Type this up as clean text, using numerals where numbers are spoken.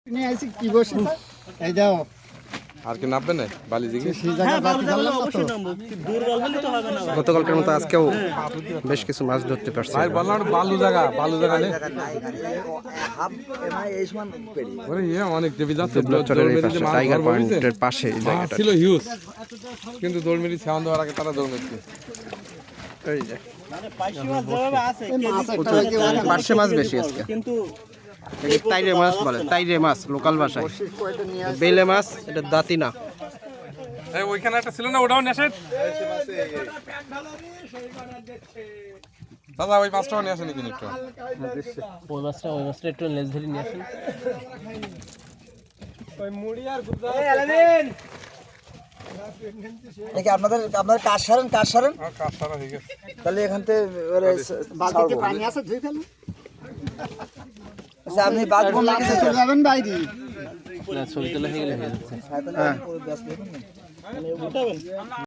নিয়ে আইছি কি বসে এই দাও আর কি নামবে না বালি দিকে সেই জায়গা বাকি ধরলাম না তো গতকালকের মতো আজকেও বেশ কিছু মাছ ধরতে পারছি। ভাই বললাম বালু জায়গা নেই ওরে ইয়ে অনেক দেবী যাচ্ছে দুবলাচরের এই পাশে টাইগার পয়েন্টের পাশে এই জায়গাটা ছিল হিউজ কিন্তু দৌড়মেরি ছাউন দেওয়ার আগে তারা দৌড় মেরেছে এই যে মানে পাইশি মাছ যেভাবে আছে পার্শে মাছ বেশি আজকে, কিন্তু টাইরে মাছ বলে, টাইরে মাছ লোকাল ভাষায়। বেলে মাছ, এটা দাঁতি না। এই ওইখানে একটা ছিল না, ওটাও নেশে দাদা ওই মাছটাও নিয়ে আসেনি কিন্তু একটু ওই মাছটা একটু লেজ ধরে নিয়ে আসেন। ওই মুড়ি আর গুজা দেখি আপনাদের কাজ সারেন কাজ সারা ঠিক আছে তাহলে এখান থেকে বালতিতে পানি আছে ধুই ফেলুন। আচ্ছা আপনি বাথরুম লাগে চলে যাবেন বাইরে না ছবি তোলা হয়ে গেলে হয়ে যাচ্ছে। হ্যাঁ